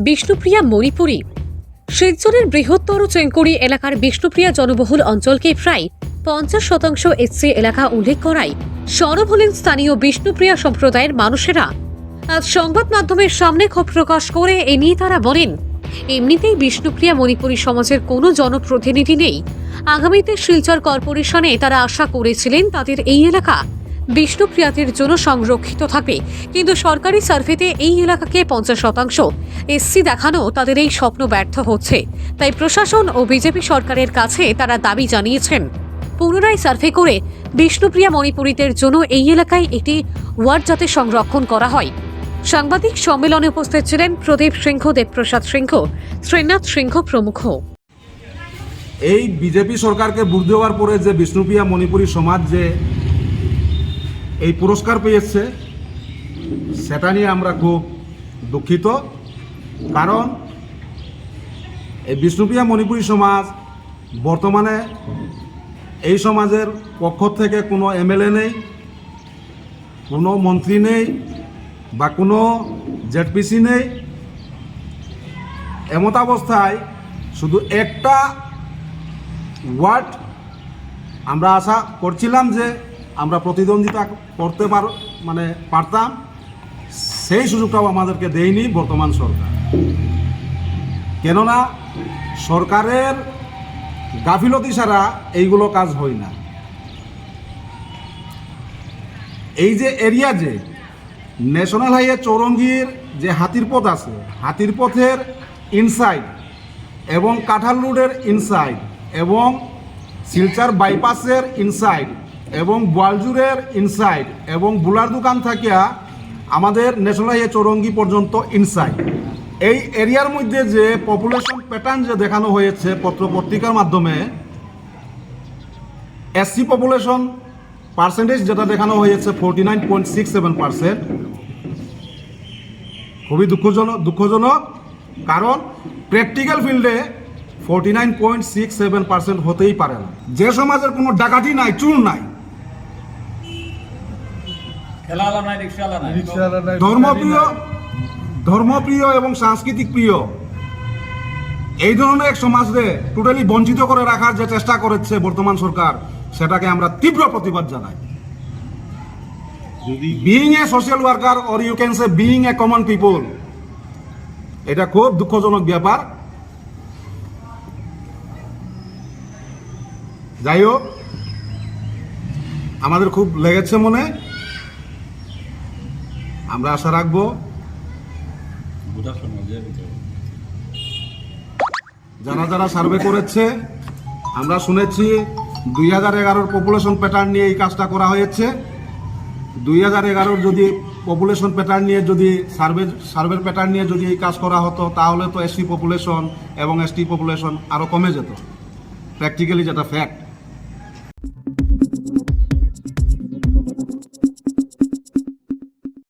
বিষ্ণুপ্রিয়া মণিপুরী। শিলচরের বৃহত্তর চেঙ্কুরি এলাকার বিষ্ণুপ্রিয়া জনবহুল অঞ্চলকে প্রায় 50% এসসি এলাকা উল্লেখ করায় সরব হলেন স্থানীয় বিষ্ণুপ্রিয়া সম্প্রদায়ের মানুষেরা। আজ সংবাদ মাধ্যমের সামনে ক্ষোভ প্রকাশ করে এ নিয়ে তারা বলেন, এমনিতেই বিষ্ণুপ্রিয়া মণিপুরী সমাজের কোনো জনপ্রতিনিধি নেই। আগামীতে শিলচর কর্পোরেশনে তারা আশা করেছিলেন তাদের এই এলাকা বিষ্ণুপ্রিয়াদের জন্য সংরক্ষিত থাকবে, কিন্তু সরকারি সার্ভেতে এই এলাকাকে 50% এসসি দেখানো তাদের এই স্বপ্ন ব্যর্থ হচ্ছে। তাই প্রশাসন ও বিজেপি সরকারের কাছে তারা দাবি জানিয়েছেন পুনরায় সার্ভে করে বিষ্ণুপ্রিয়া মণিপুরীদের জন্য এই এলাকায় একটি ওয়ার্ড যাতে সংরক্ষণ করা হয়। সাংবাদিক সম্মেলনে উপস্থিত ছিলেন প্রদীপ সিংহ, দেবপ্রসাদ সিংহ, শ্রীনাথ সিংহ প্রমুখ। এই বিজেপি সরকারকে ভোট দেওয়ার পরে যে বিষ্ণুপ্রিয়া মণিপুরী সমাজ যে এই পুরস্কার পেয়েছে সেটা নিয়ে আমরা খুব দুঃখিত। কারণ এই বিষ্ণুপ্রিয়া মণিপুরী সমাজ বর্তমানে এই সমাজের পক্ষ থেকে কোনো এমএলএ নেই, কোনো মন্ত্রী নেই বা কোনো জেডপিসি নেই। এমতাবস্থায় শুধু একটা ওয়ার্ড আমরা আশা করছিলাম যে আমরা প্রতিদ্বন্দ্বিতা করতে পারতাম, সেই সুযোগটাও আমাদেরকে দেয়নি বর্তমান সরকার। কেননা সরকারের গাফিলতি ছাড়া এইগুলো কাজ হয় না। এই যে এরিয়া যে ন্যাশনাল হাইওয়ে চৌরঙ্গীর যে হাতির পথ আছে, হাতির পথের ইনসাইড এবং কাঁঠাল রোডের ইনসাইড এবং শিলচর বাইপাসের ইনসাইড এবং বোয়ালজুরের ইনসাইড এবং বুলার দোকান থেকে আমাদের ন্যাশনাল হাইওয়ে চৌরঙ্গী পর্যন্ত ইনসাইড, এই এরিয়ার মধ্যে যে পপুলেশন প্যাটার্ন যে দেখানো হয়েছে পত্র পত্রিকার মাধ্যমে, এসসি পপুলেশন পার্সেন্টেজ যেটা দেখানো হয়েছে 49.67%, খুবই দুঃখজনক। কারণ প্র্যাকটিক্যাল ফিল্ডে 49.67% হতেই পারে না। যে সমাজের কোনো ডাকাতি নাই, চুর নাই, ধর্মপ্রিয় এবং সাংস্কৃতিক প্রিয়, এই ধরনের এক সমাজকে টোটালি বঞ্চিত করে রাখার যে চেষ্টা করেছে বর্তমান সরকার, সেটাকে আমরা তীব্র প্রতিবাদ জানাই। Being a social worker or you can say being a common people, এটা খুব দুঃখজনক ব্যাপার। যাই হোক, আমাদের খুব লেগেছে মনে। আমরা আশা রাখবো যারা সার্ভে করেছে, আমরা শুনেছি 2011 পপুলেশন প্যাটার্ন নিয়ে এই কাজটা করা হয়েছে। 2011 যদি পপুলেশন প্যাটার্ন নিয়ে যদি সার্ভের প্যাটার্ন নিয়ে যদি এই কাজ করা হতো, তাহলে তো এসসি পপুলেশন এবং এসটি পপুলেশন আরও কমে যেত, প্র্যাকটিক্যালি যেটা ফ্যাক্ট।